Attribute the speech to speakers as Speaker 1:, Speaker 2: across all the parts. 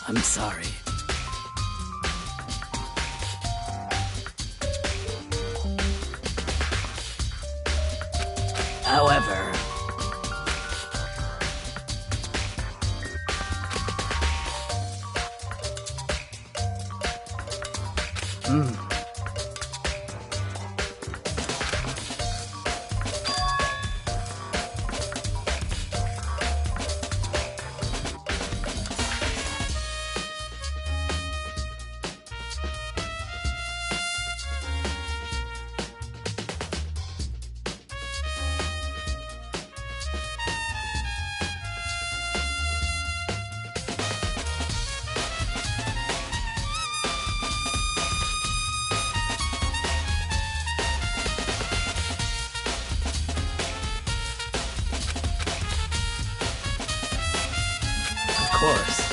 Speaker 1: I'm sorry. However, of course.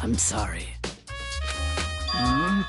Speaker 1: I'm sorry. Hmm?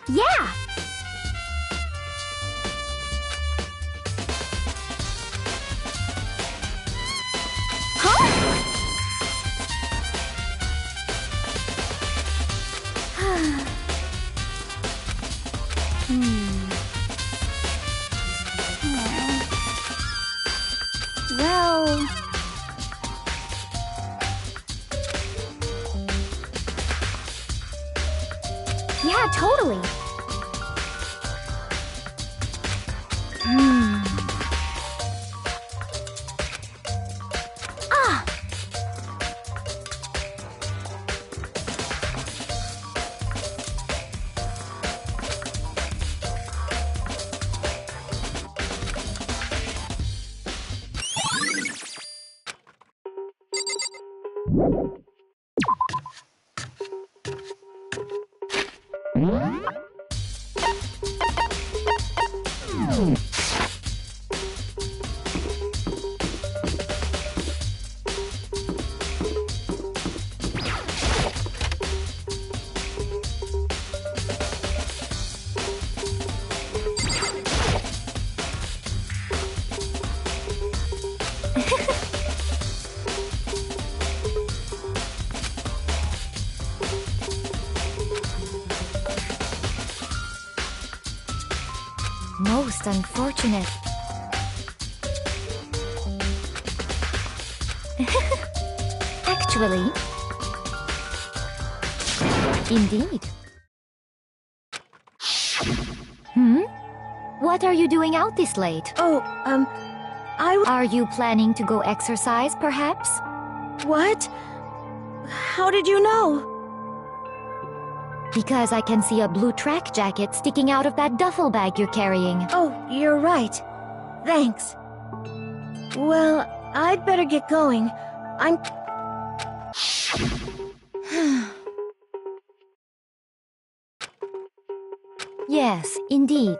Speaker 2: Yeah! Well... Yeah, totally. Ah! Most unfortunate. Actually... Indeed. What are you doing out this late?
Speaker 3: Oh,
Speaker 2: Are you planning to go exercise, perhaps?
Speaker 3: What? How did you know?
Speaker 2: Because I can see a blue track jacket sticking out of that duffel bag you're carrying.
Speaker 3: Oh, you're right. Thanks. Well, I'd better get going. I'm...
Speaker 2: Yes, indeed.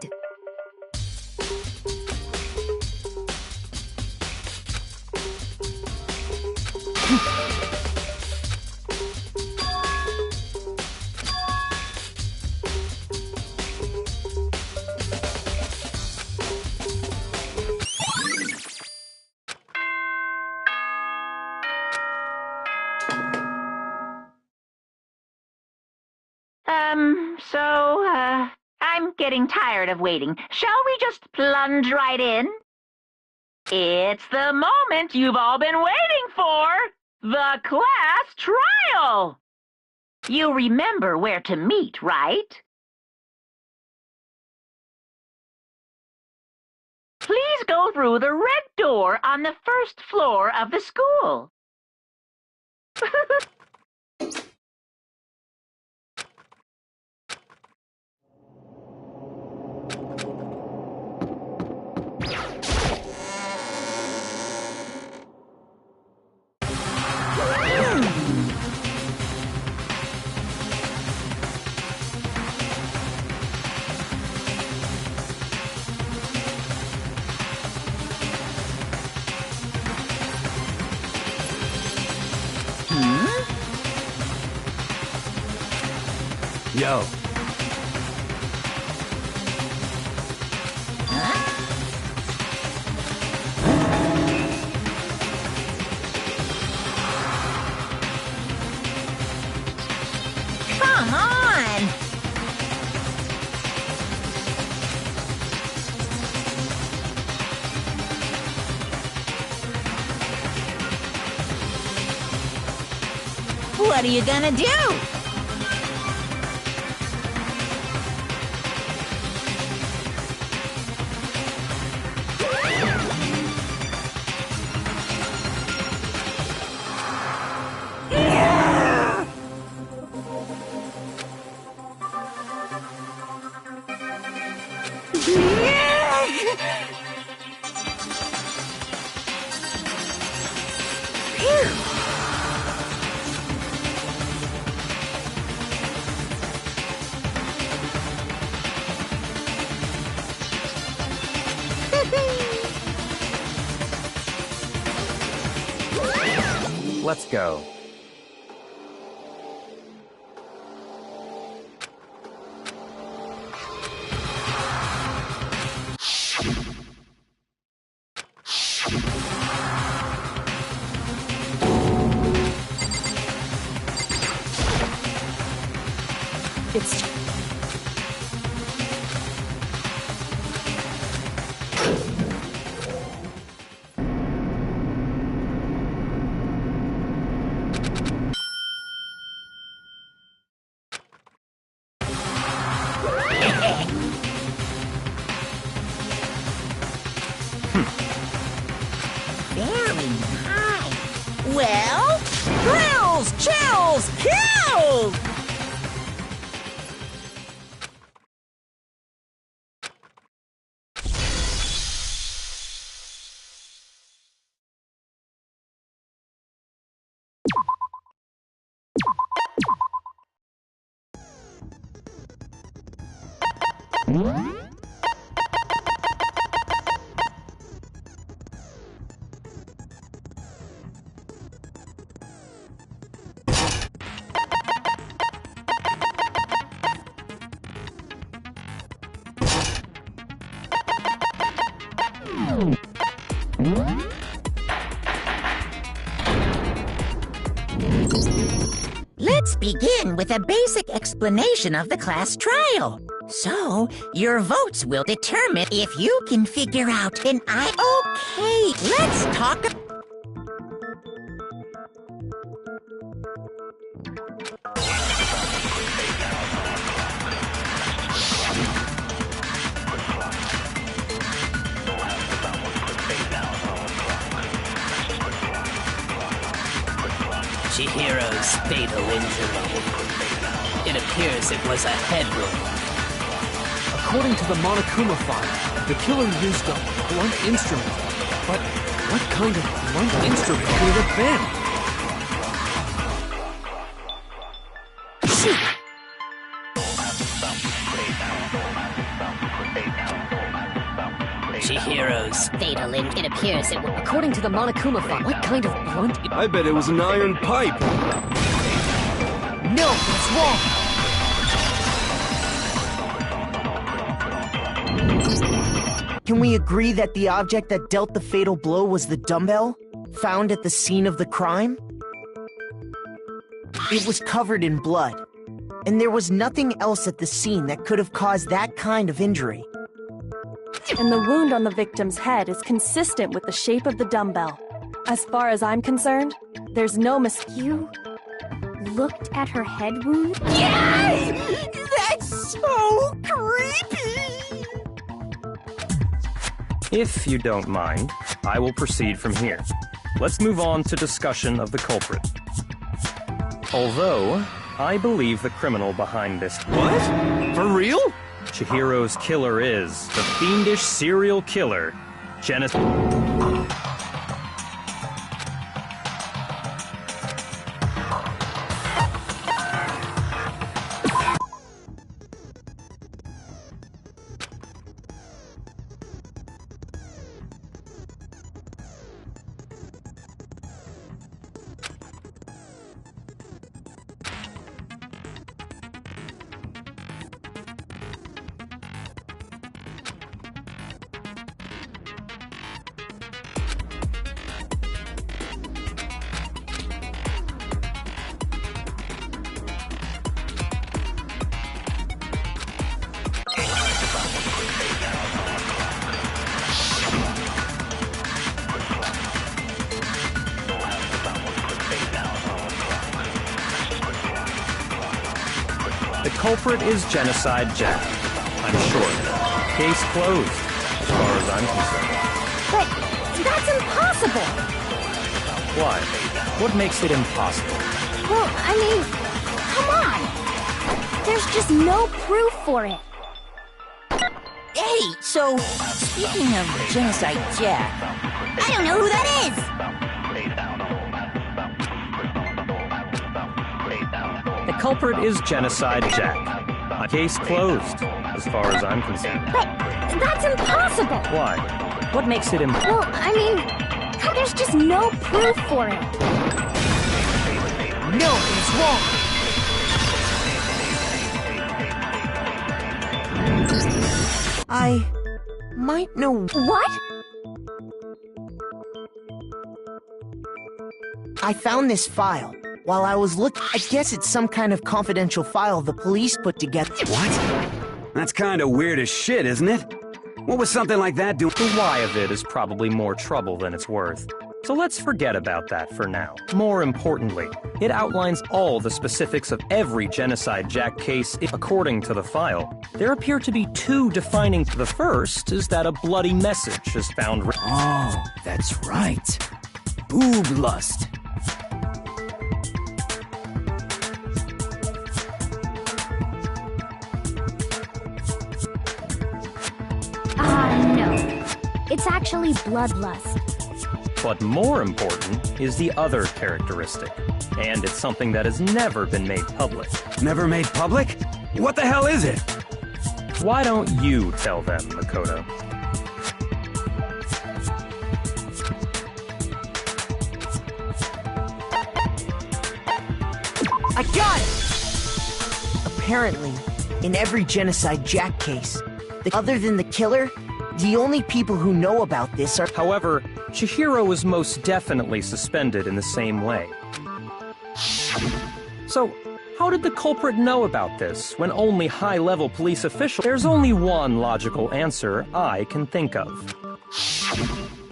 Speaker 4: I'm getting tired of waiting. Shall we just plunge right in? It's the moment you've all been waiting for! The class trial! You remember where to meet, right? Please go through the red door on the first floor of the school.
Speaker 1: Yo.
Speaker 4: Come on! What are you gonna do?
Speaker 1: Let's go.
Speaker 3: It's...
Speaker 5: Very nice. Well, thrills, chills, kills! Let's begin with a basic explanation of the class trial. So, your votes will determine if you can figure out an Okay, let's talk.
Speaker 6: Chihiro's fatal injury. It appears it was a head wound.
Speaker 7: According to the Monokuma file, the killer used a blunt instrument. But what kind of blunt instrument could it have been?
Speaker 6: Chihiro's fatal injury. It appears it was...
Speaker 8: According to the Monokuma file, what kind of blunt...
Speaker 1: I bet it was an iron pipe.
Speaker 8: No, it's wrong!
Speaker 9: Can we agree that the object that dealt the fatal blow was the dumbbell, found at the scene of the crime? It was covered in blood, and there was nothing else at the scene that could have caused that kind of injury.
Speaker 3: And the wound on the victim's head is consistent with the shape of the dumbbell. As far as I'm concerned, there's no
Speaker 2: You looked at her head wound?
Speaker 5: Yes! That's so creepy!
Speaker 10: If you don't mind, I will proceed from here. Let's move on to discussion of the culprit. Although, I believe the criminal behind this...
Speaker 1: What? For real?
Speaker 10: Chihiro's killer is the fiendish serial killer, Genesis... The culprit is Genocide Jack. I'm sure. Case closed, as far as I'm concerned.
Speaker 2: But that's impossible!
Speaker 10: Why? What makes it impossible?
Speaker 2: Well, I mean, come on! There's just no proof for it.
Speaker 5: Hey, so, speaking of Genocide Jack, I don't know who that is!
Speaker 10: The culprit is Genocide Jack. Case closed, as far as I'm concerned.
Speaker 2: But that's impossible!
Speaker 10: Why? What makes it impossible?
Speaker 2: Well, I mean, there's just no proof for it.
Speaker 9: No, it's wrong! I might know...
Speaker 2: What?
Speaker 9: I found this file. While I was looking, I guess it's some kind of confidential file the police put together.
Speaker 1: What? That's kind of weird as shit, isn't it? What was something like that doing?
Speaker 10: The why of it is probably more trouble than it's worth. So let's forget about that for now. More importantly, it outlines all the specifics of every Genocide Jack case. According to the file, there appear to be two defining. The first is that a bloody message is found.
Speaker 6: Oh, that's right. Boob lust.
Speaker 2: No. It's actually bloodlust.
Speaker 10: But more important is the other characteristic, and it's something that has never been made public.
Speaker 1: Never made public? What the hell is it?
Speaker 10: Why don't you tell them, Makoto?
Speaker 9: I got it! Apparently, in every Genocide Jack case, other than the killer, the only people who know about this are—
Speaker 10: However, Chihiro was most definitely suspended in the same way. So, how did the culprit know about this when only high-level police officials— There's only one logical answer I can think of.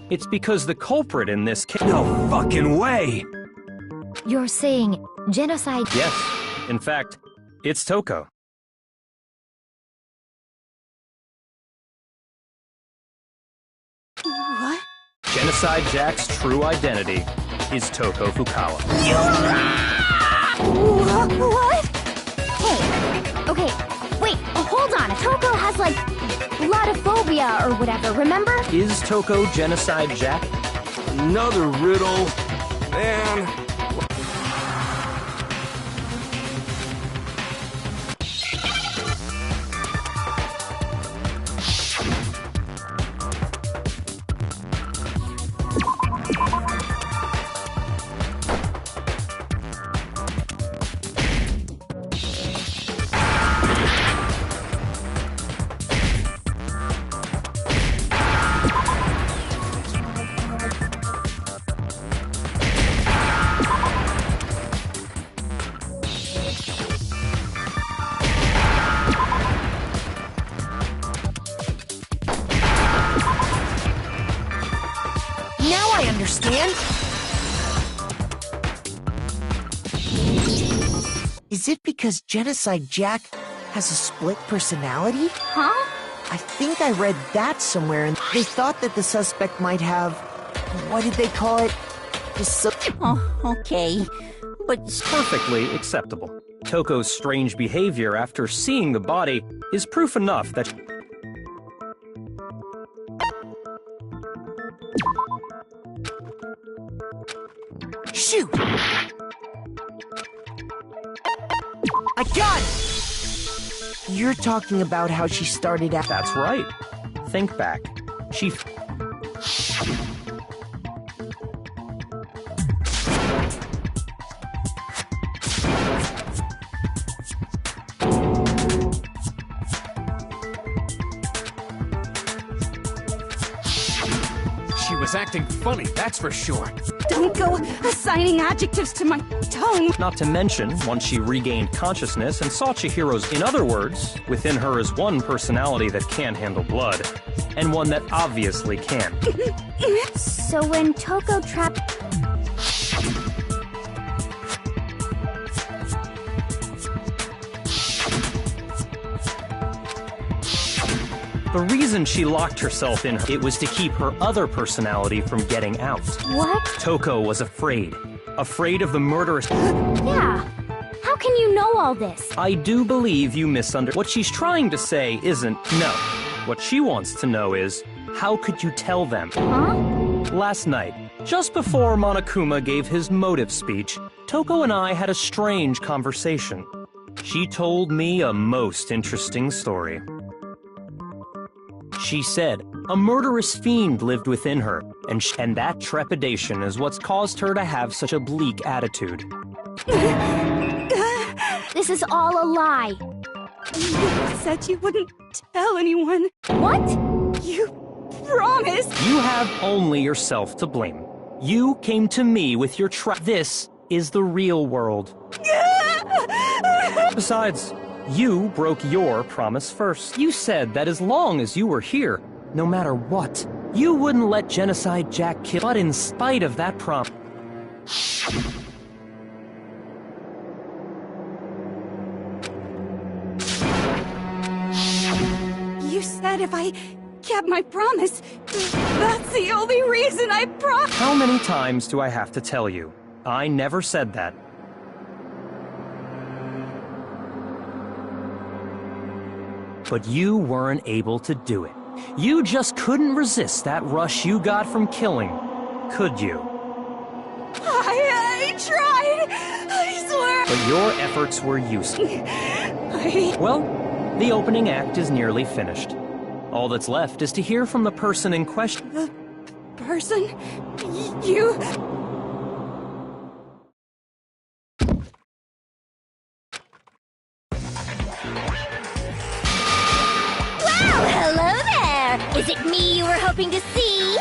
Speaker 10: It's because the culprit in this case—
Speaker 1: No fucking way!
Speaker 2: You're saying genocide?
Speaker 10: Yes. In fact, it's Toko.
Speaker 2: What?
Speaker 10: Genocide Jack's true identity is Toko Fukawa.
Speaker 2: What? Hey, okay, wait, hold on. Toko has, like, blodophobia or whatever, remember?
Speaker 10: Is Toko Genocide Jack?
Speaker 1: Another riddle. Man.
Speaker 9: Now I understand! Is it because Genocide Jack has a split personality?
Speaker 2: Huh?
Speaker 9: I think I read that somewhere, and they thought that the suspect might have— what did they call it?
Speaker 5: Oh, okay. But
Speaker 10: Perfectly acceptable. Toko's strange behavior after seeing the body is proof enough that—
Speaker 9: Shoot! I got it! You're talking about how she started out—
Speaker 10: That's right. Think back. She—
Speaker 7: She was acting funny, that's for sure.
Speaker 11: Don't go assigning adjectives to my tone.
Speaker 10: Not to mention, once she regained consciousness and saw Chihiro's— In other words, within her is one personality that can handle blood, and one that obviously can.
Speaker 2: So when Toko trapped...
Speaker 10: The reason she locked herself in, it was to keep her other personality from getting out.
Speaker 2: What?
Speaker 10: Toko was afraid. Afraid of the murderous—
Speaker 2: Yeah. How can you know all this?
Speaker 10: I do believe you misunderstood. What she's trying to say isn't no. What she wants to know is, how could you tell them?
Speaker 2: Huh?
Speaker 10: Last night, just before Monokuma gave his motive speech, Toko and I had a strange conversation. She told me a most interesting story. She said a murderous fiend lived within her, and that trepidation is what's caused her to have such a bleak attitude.
Speaker 2: This is all a lie.
Speaker 11: You said you wouldn't tell anyone.
Speaker 2: What?
Speaker 11: You promise!
Speaker 10: You have only yourself to blame. You came to me with your This is the real world. Besides, you broke your promise first. You said that as long as you were here, no matter what, you wouldn't let Genocide Jack kill. But in spite of that promise...
Speaker 11: You said if I kept my promise, that's the only reason I
Speaker 10: How many times do I have to tell you? I never said that. But you weren't able to do it. You just couldn't resist that rush you got from killing, could you?
Speaker 11: I tried! I swear!
Speaker 10: But your efforts were useless. Well, the opening act is nearly finished. All that's left is to hear from the person in question.
Speaker 11: The person? You...
Speaker 2: Well, hello there! Is it me you were hoping to see?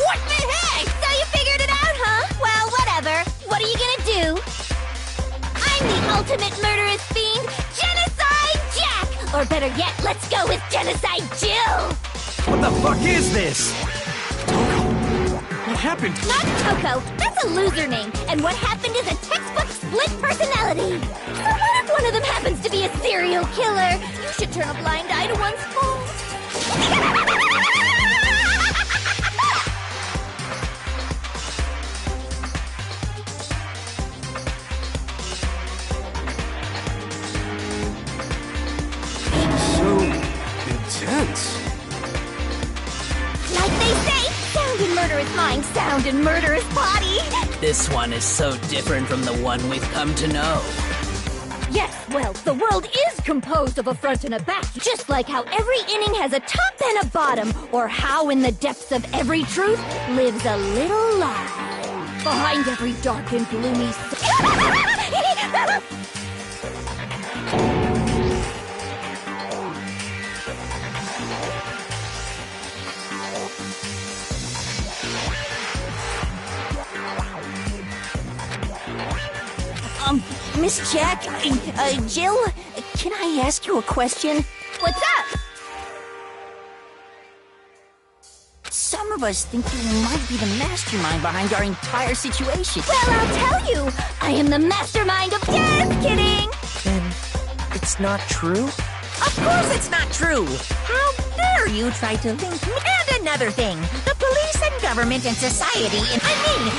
Speaker 2: What the heck? So you figured it out, huh? Well, whatever. What are you gonna do? I'm the ultimate murderous fiend, Genocide Jack! Or better yet, let's go with Genocide Jill!
Speaker 1: What the fuck is this?
Speaker 7: What happened?
Speaker 2: Not Coco. That's a loser name. And what happened is a textbook split personality. So what if one of them happens to be a serial killer? You should turn a blind eye to one's faults.
Speaker 7: So intense.
Speaker 2: Like they say, sound in murderous mind, sound in murderous body.
Speaker 6: This one is so different from the one we've come to know.
Speaker 2: Yes, well, the world is composed of a front and a back. Just like how every inning has a top and a bottom, or how in the depths of every truth lives a little lie. Behind every dark and gloomy...
Speaker 9: Miss Jack, Jill, can I ask you a question?
Speaker 2: What's up?
Speaker 9: Some of us think you might be the mastermind behind our entire situation.
Speaker 2: Well, I'll tell you. I am the mastermind of... Just kidding!
Speaker 9: Then it's not true?
Speaker 5: Of course it's not true! How dare you try to link me? And another thing, the police and government and society,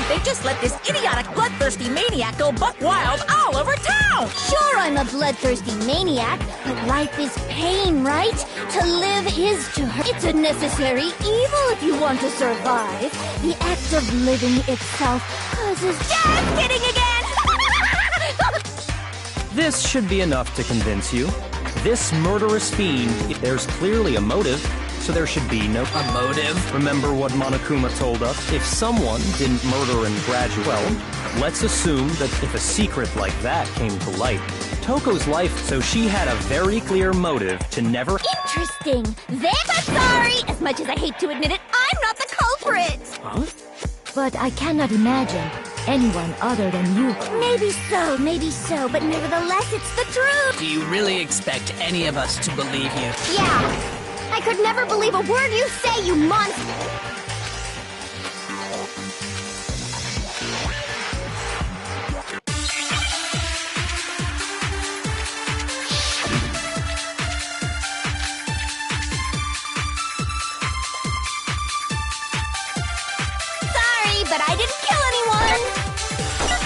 Speaker 5: they've just let this idiotic, bloodthirsty maniac go buck wild all over town!
Speaker 2: Sure, I'm a bloodthirsty maniac, but life is pain, right? To live is to hurt. It's a necessary evil if you want to survive. The act of living itself causes... Just kidding again!
Speaker 10: This should be enough to convince you. This murderous fiend, there's clearly a motive, so there should be no...
Speaker 6: A motive?
Speaker 10: Remember what Monokuma told us? If someone didn't murder and graduate, well, let's assume that if a secret like that came to light, Toko's life, so she had a very clear motive to never...
Speaker 2: Interesting. But sorry, as much as I hate to admit it, I'm not the culprit!
Speaker 10: Huh?
Speaker 2: But I cannot imagine anyone other than you. Maybe so, but nevertheless, it's the truth!
Speaker 6: Do you really expect any of us to believe you?
Speaker 2: Yeah. I could never believe a word you say, you monster! Sorry, but I didn't kill anyone!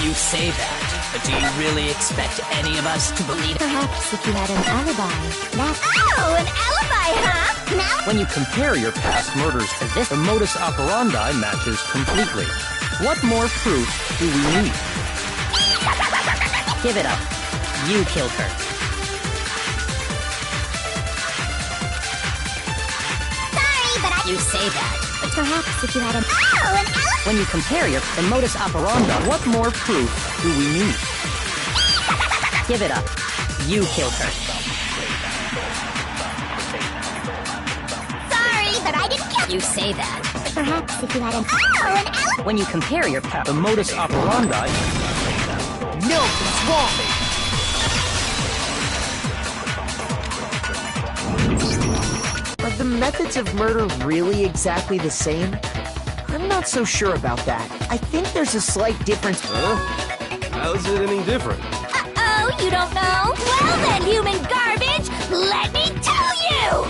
Speaker 6: You say that, but do you really expect any of us to believe it?
Speaker 2: Perhaps if you had an alibi, that's... Oh, an alibi, huh? Now...
Speaker 10: When you compare your past murders to this, the modus operandi matches completely. What more proof do we need?
Speaker 5: Give it up. You killed her.
Speaker 2: Sorry, but I...
Speaker 5: You say that, but
Speaker 2: Perhaps if you had an... Oh, an alibi!
Speaker 5: when you compare the modus operandi,
Speaker 10: What more proof do we need?
Speaker 8: Give it up. You killed her.
Speaker 2: Sorry, but I didn't kill.
Speaker 8: You say that.
Speaker 2: Perhaps if you had an alibi.
Speaker 8: When you compare your power,
Speaker 10: The modus operandi.
Speaker 9: No, it's wrong! Are the methods of murder really exactly the same? I'm not so sure about that. I think there's a slight difference.
Speaker 12: How's it any different?
Speaker 2: Uh-oh, you don't know? Well then, human garbage, let me tell you!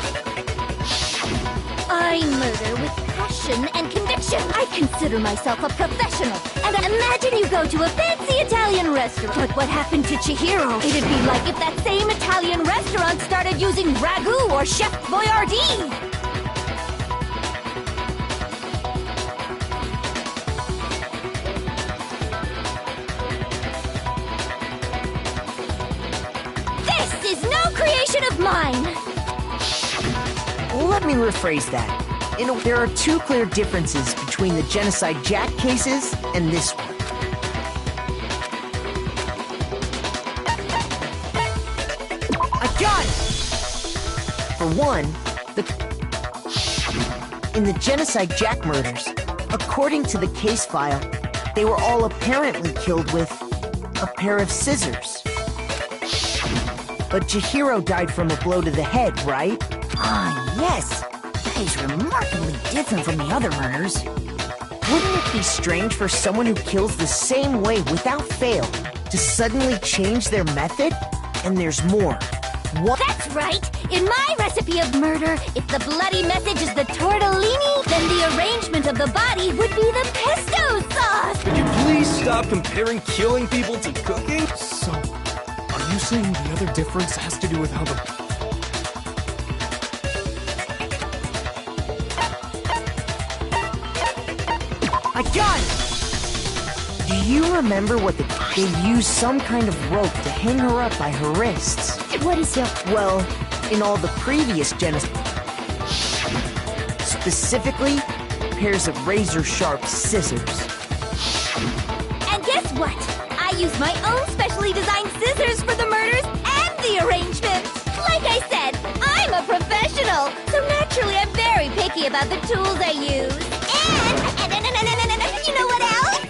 Speaker 2: I murder with passion and conviction. I consider myself a professional. And imagine you go to a fancy Italian restaurant. But what happened to Chihiro? It'd be like if that same Italian restaurant started using ragu or Chef Boyardee. This is no creation of mine.
Speaker 9: Let me rephrase that. There are two clear differences between the Genocide Jack cases and this one. I got it! For one, in the Genocide Jack murders, according to the case file, they were all apparently killed with a pair of scissors. But Chihiro died from a blow to the head, right?
Speaker 5: Ah, yes. That is remarkably different from the other murders.
Speaker 9: Wouldn't it be strange for someone who kills the same way without fail to suddenly change their method? And there's more. What?
Speaker 2: That's right! In my recipe of murder, if the bloody message is the tortellini, then the arrangement of the body would be the pesto sauce!
Speaker 12: Could you please stop comparing killing people to cooking?
Speaker 7: So, are you saying the other difference has to do with how the...
Speaker 9: I got it! Do you remember what they used some kind of rope to hang her up by her wrists?
Speaker 2: What is your...
Speaker 9: Well, in all the previous genocides, specifically, pairs of razor-sharp scissors.
Speaker 2: And guess what? I use my own specially designed scissors for the murders and the arrangements! Like I said, I'm a professional, so naturally I'm very picky about the tools I use. And you know what else?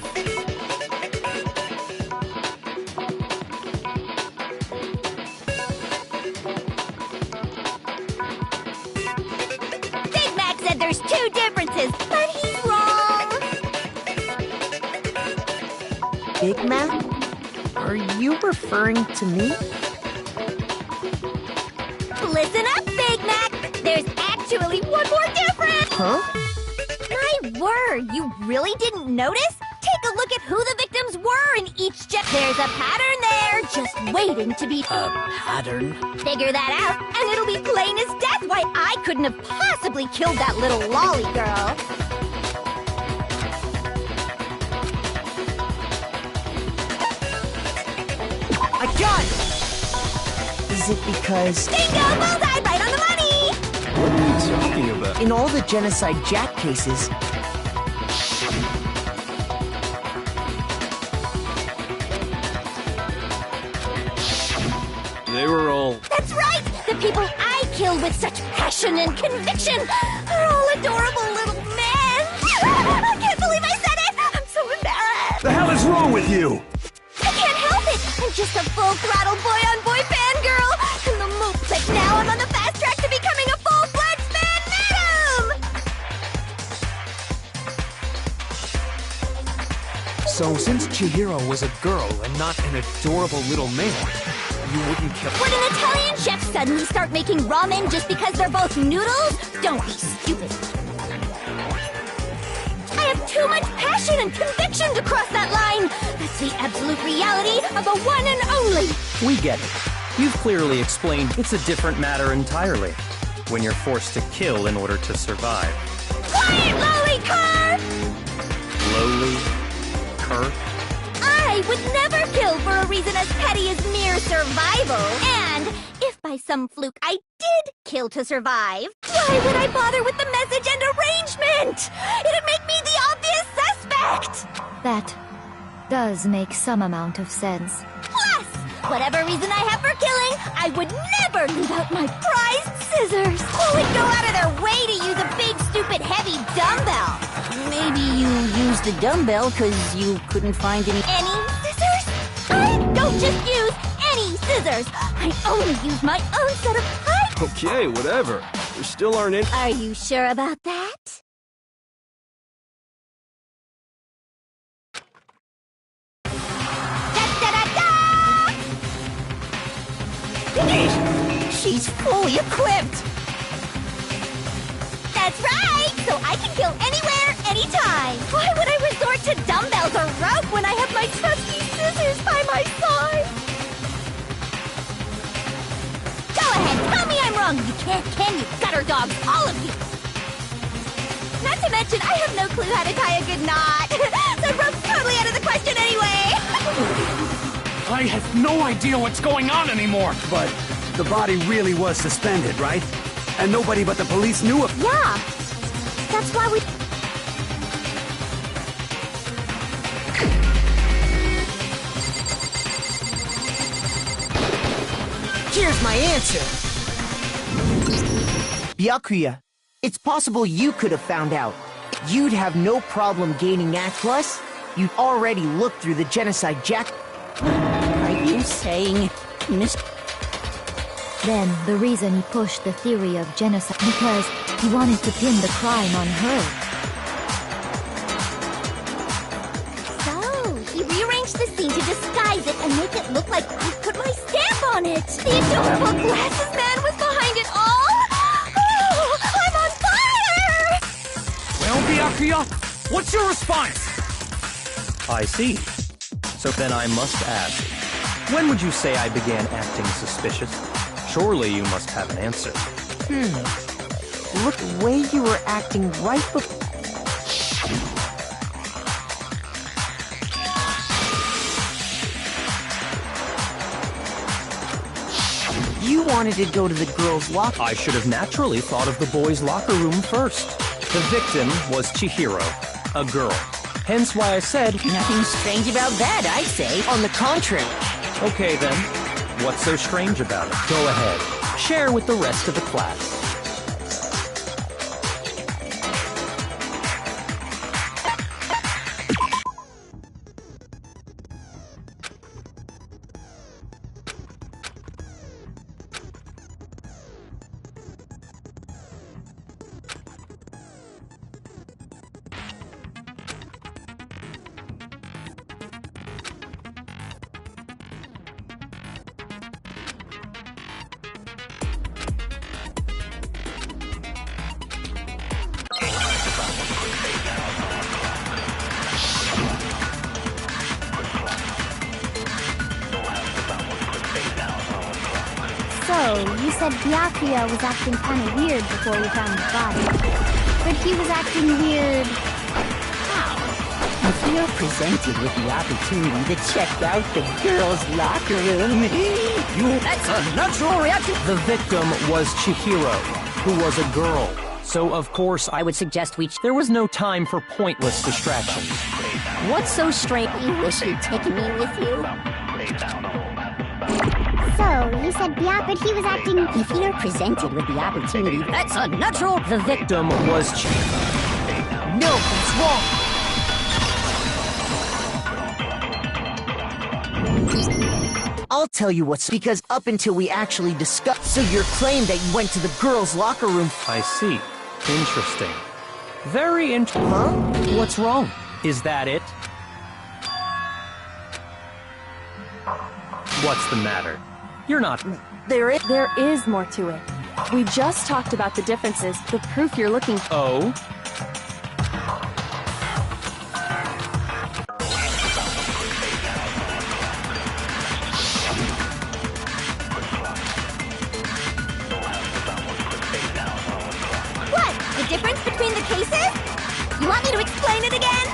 Speaker 2: Big Mac said there's two differences, but he's wrong.
Speaker 9: Big Mac? Are you referring to me?
Speaker 2: Listen up, Big Mac. There's actually one more difference.
Speaker 9: Huh?
Speaker 2: My word, you really didn't notice? Take a look at who the victims were in each There's a pattern there, just waiting to be...
Speaker 6: A pattern?
Speaker 2: Figure that out, and it'll be plain as death why I couldn't have possibly killed that little lolly girl.
Speaker 9: I got it! Is it because...
Speaker 2: Bingo! Bullseye! Right on the money!
Speaker 12: What are you talking about?
Speaker 9: In all the Genocide Jack cases,
Speaker 12: They were all...
Speaker 2: That's right! The people I kill with such passion and conviction are all adorable little men! I can't believe I said it! I'm so embarrassed!
Speaker 1: The hell is wrong with you?
Speaker 2: I can't help it! I'm just a full-throttle boy-on-boy fangirl! And the moop that now I'm on the fast track to becoming a full-fledged fan madam!
Speaker 7: So, since Chihiro was a girl and not an adorable little man, you wouldn't kill...
Speaker 2: Would an Italian chef suddenly start making ramen just because they're both noodles? Don't be stupid. I have too much passion and conviction to cross that line. That's the absolute reality of the one and only.
Speaker 10: We get it. You've clearly explained it's a different matter entirely when you're forced to kill in order to survive.
Speaker 2: Quiet, lolly cur!
Speaker 10: Lowly? Cur?
Speaker 2: I would never kill for a reason as petty as mere survival. And if by some fluke I did kill to survive, why would I bother with the message and arrangement? It'd make me the obvious suspect!
Speaker 13: That does make some amount of sense.
Speaker 2: Plus, Whatever reason I have for killing, I would never leave out my prized scissors. Who would go out of their way to use a big, stupid, heavy dumbbell?
Speaker 5: Maybe you used the dumbbell because you couldn't find any.
Speaker 2: Any scissors? I don't just use any scissors. I only use my own set of prized.
Speaker 12: Okay, whatever. There still aren't any.
Speaker 2: Are you sure about that?
Speaker 5: She's fully equipped!
Speaker 2: That's right! So I can kill anywhere, anytime! Why would I resort to dumbbells or rope when I have my trusty scissors by my side? Go ahead, tell me I'm wrong! You can't, can you, gutter dogs, all of you! Not to mention, I have no clue how to tie a good knot! So rope's totally out of the question anyway!
Speaker 7: I have no idea what's going on anymore!
Speaker 1: But the body really was suspended, right? And nobody but the police knew of it.
Speaker 2: Yeah! That's why we...
Speaker 9: Here's my answer. Byakuya, it's possible you could have found out. You'd have no problem gaining Act Plus. You'd already looked through the Genocide Jack...
Speaker 5: Are you saying, Mr.
Speaker 2: Then, the reason he pushed the theory of genocide because he wanted to pin the crime on her. So, he rearranged the scene to disguise it and make it look like I put my stamp on it. The adorable glasses man was behind it all. Oh, I'm on fire!
Speaker 7: Well, Byakuya, what's your response?
Speaker 10: I see. So then I must ask, when would you say I began acting suspicious? Surely you must have an answer.
Speaker 9: Look, the way you were acting right before... You wanted to go to the girls' locker...
Speaker 10: I should have naturally thought of the boys' locker room first. The victim was Chihiro, a girl. Hence why I said...
Speaker 5: Nothing strange about that, I'd say.
Speaker 9: On the contrary.
Speaker 10: Okay then, what's so strange about it? Go ahead, share with the rest of the class.
Speaker 2: So, you said Byakuya was acting kind of weird before we found the body. But he was acting weird... how?
Speaker 5: If you're presented with the opportunity to check out the girls' locker room, that's a natural reaction.
Speaker 10: The victim was Chihiro, who was a girl. So, of course, I would suggest there was no time for pointless distractions.
Speaker 5: What's so strange?
Speaker 2: You wish you'd taken me with you? So, you said but he was acting...
Speaker 5: If you're presented with the opportunity, that's unnatural.
Speaker 10: The victim was Chihiro.
Speaker 9: No, that's wrong. I'll tell you what's because up until we actually discussed... So your claim that you went to the girls' locker room...
Speaker 10: I see. Interesting. Very interesting.
Speaker 9: Huh?
Speaker 10: What's wrong? Is that it? What's the matter? You're not...
Speaker 3: There is more to it. We just talked about the differences, the proof you're looking for.
Speaker 10: Oh?
Speaker 2: What? The difference between the cases? You want me to explain it again?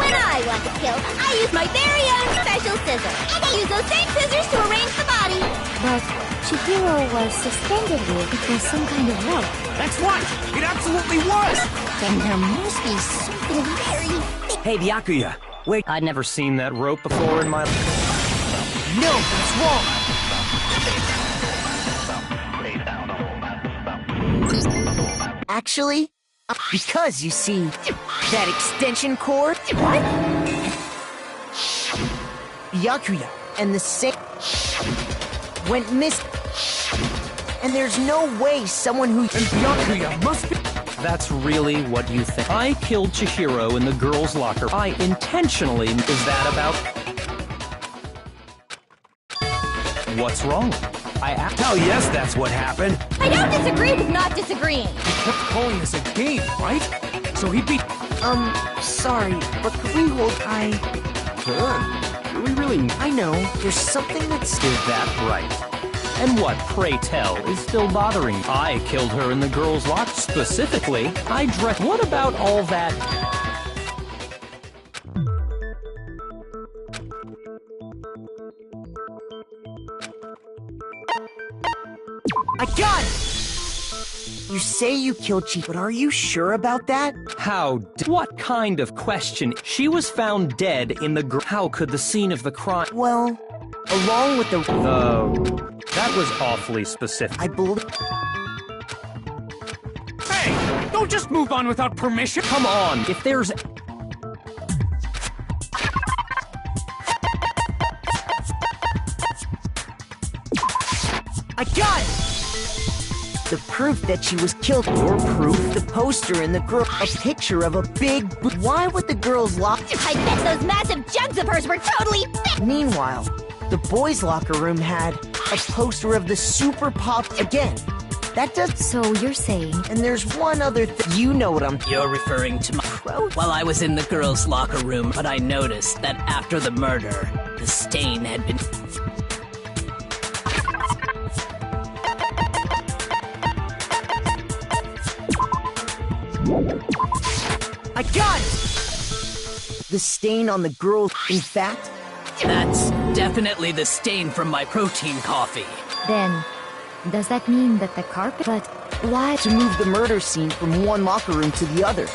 Speaker 2: When I want to kill, I use my very own special scissors. And I use those same scissors to arrange the body. But Chihiro was suspended with it was some kind of rope.
Speaker 7: That's right! It absolutely was!
Speaker 2: Then there must be something very thick.
Speaker 1: Hey, Byakuya, wait.
Speaker 10: I'd never seen that rope before in my life.
Speaker 9: No, that's wrong. Actually, because you see, that extension cord. What? Byakuya and the same went missing. And there's no way someone who...
Speaker 7: And Byakuya must be...
Speaker 10: That's really what you think? I killed Chihiro in the girls' locker. I intentionally... Is that about... What's wrong?
Speaker 1: Hell yes, that's what happened.
Speaker 2: I don't disagree with not disagreeing.
Speaker 7: He kept calling this a game, right? So he'd be...
Speaker 9: Sorry, but could we hold...
Speaker 12: Do we really...
Speaker 9: I know, there's something that's...
Speaker 10: Is that right? And what, pray tell, is still bothering you? I killed her in the girls' locker. Specifically, I dressed... What about all that...
Speaker 9: I got it! You say you killed Chi, but are you sure about that?
Speaker 10: What kind of question? She was found dead in the How could the scene of the crime...
Speaker 9: Well, along with the...
Speaker 10: That was awfully specific.
Speaker 9: I believe...
Speaker 7: Hey! Don't just move on without permission!
Speaker 10: Come on, if there's...
Speaker 9: I got it! The proof that she was killed. Your proof? The poster in the girl. A picture of a big... Why would the girls lock...
Speaker 2: I bet those massive jugs of hers were totally thick!
Speaker 9: Meanwhile, the boys' locker room had a poster of the Super Pop again. That does...
Speaker 2: So you're saying...
Speaker 9: And there's one other thing. You know what I'm...
Speaker 6: You're referring to my... Well, I was in the girls' locker room, but I noticed that after the murder, the stain had been...
Speaker 9: I got it! The stain on the girl, in fact...
Speaker 6: That's definitely the stain from my protein coffee.
Speaker 2: Then, does that mean that the carpet... But why...
Speaker 9: To move the murder scene from one locker room to the other.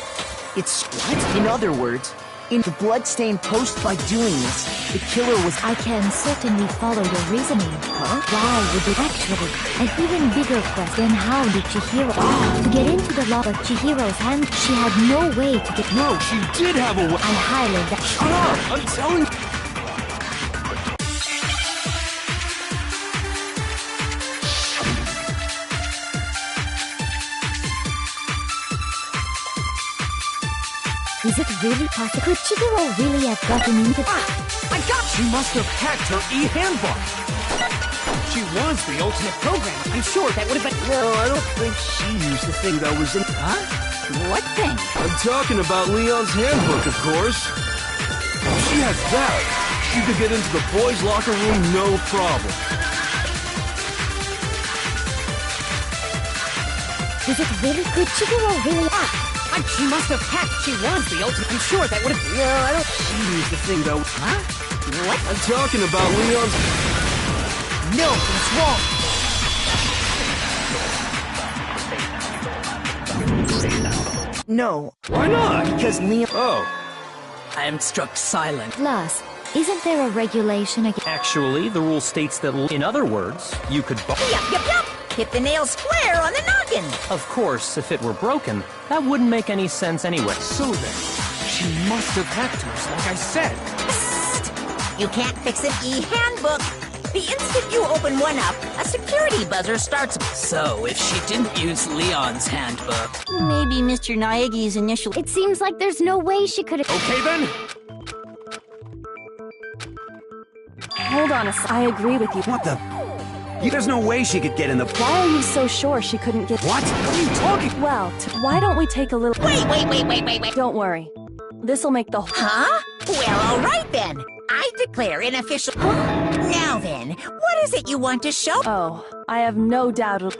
Speaker 9: It's... What? In other words, in the bloodstained post, by doing this, the killer was...
Speaker 2: I can certainly follow your reasoning.
Speaker 9: Huh?
Speaker 2: Why would it actually? An even bigger question, how did Chihiro... To get into the locker, Chihiro's hand, she had no way to get...
Speaker 12: No, she did have a way.
Speaker 2: I highly doubt...
Speaker 12: Shut up! I'm telling...
Speaker 2: Is it really possible? Could Chihiro really have gotten into...
Speaker 7: I got... She must have hacked her e-handbook. She was the ultimate programmer. I'm sure that would have been...
Speaker 12: No, I don't think she used the thing that was in...
Speaker 5: Huh? What thing?
Speaker 12: I'm talking about Leon's handbook, of course. If she had that, she could get into the boys' locker room no problem.
Speaker 2: Is it really good? Chihiro really...
Speaker 7: She must have hacked. She was the ultimate... I'm sure that would have...
Speaker 12: No, I don't... She used the thing that...
Speaker 7: Huh? What?
Speaker 12: I'm talking about Leon's...
Speaker 9: No, that's wrong! No.
Speaker 12: Why not?
Speaker 9: Because Leon...
Speaker 12: Oh.
Speaker 6: I am struck silent.
Speaker 2: Plus, isn't there a regulation against...
Speaker 10: Actually, the rule states that, in other words, you could...
Speaker 5: Yup. Hit the nail square on the noggin.
Speaker 10: Of course, if it were broken, that wouldn't make any sense anyway.
Speaker 7: So then, she must have hacked hers, like I said.
Speaker 5: Psst. You can't fix an e-handbook. The instant you open one up, a security buzzer starts...
Speaker 6: So, if she didn't use Leon's handbook...
Speaker 2: Maybe Mr. Naegi's initial... It seems like there's no way she could have...
Speaker 7: Okay, then.
Speaker 3: Hold on a sec. I agree with you.
Speaker 1: What the... There's no way she could get in the...
Speaker 3: Why are you so sure she couldn't get...
Speaker 1: What?
Speaker 7: What are you talking?
Speaker 3: Well, why don't we take a little...
Speaker 5: Wait.
Speaker 3: Don't worry. This'll make the...
Speaker 5: Huh? Well, all right then. I declare an official... Now then, what is it you want to show?
Speaker 3: Oh, I have no doubt...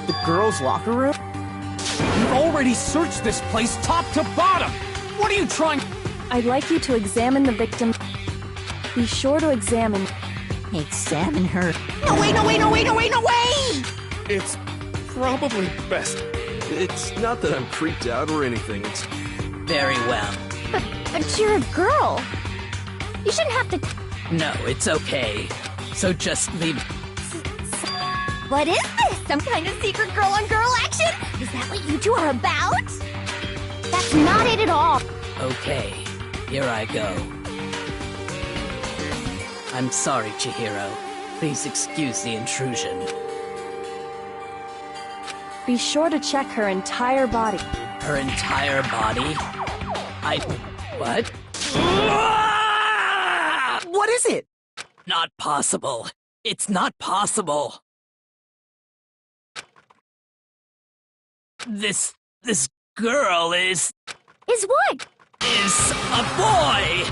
Speaker 9: The girls' locker room?
Speaker 7: We've already searched this place top to bottom. What are you trying...
Speaker 3: I'd like you to examine the victim. Be sure to examine...
Speaker 5: Examine her. No way!
Speaker 12: It's probably best. It's not that I'm creeped out or anything. It's
Speaker 6: Very well.
Speaker 2: But you're a girl. You shouldn't have to...
Speaker 6: No, it's okay. So just leave.
Speaker 2: What is this? Some kind of secret girl-on-girl action? Is that what you two are about? That's not it at all.
Speaker 6: Okay, here I go. I'm sorry, Chihiro. Please excuse the intrusion.
Speaker 3: Be sure to check her entire body.
Speaker 6: Her entire body? What?
Speaker 9: What is it?
Speaker 6: Not possible. It's not possible. This girl is
Speaker 2: what?
Speaker 6: Is a boy!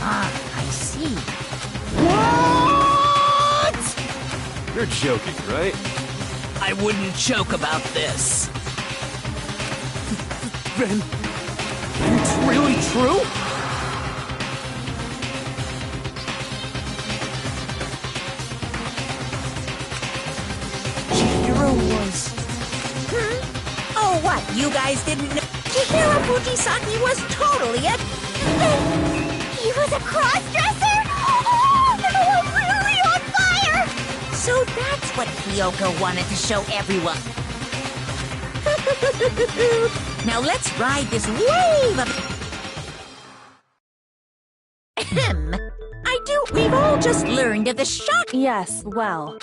Speaker 5: Ah, I see.
Speaker 12: What? You're joking, right?
Speaker 6: I wouldn't joke about this.
Speaker 7: Then... it's really true?
Speaker 9: Chihiro was...
Speaker 5: Oh, what? You guys didn't know? Chihiro Fujisaki was totally a...
Speaker 2: He was a cross-dresser? Oh, I'm really on fire!
Speaker 5: So that's what Kyoko wanted to show everyone. Now let's ride this wave of... Ahem. We've all just learned of the shock...
Speaker 3: Yes, well...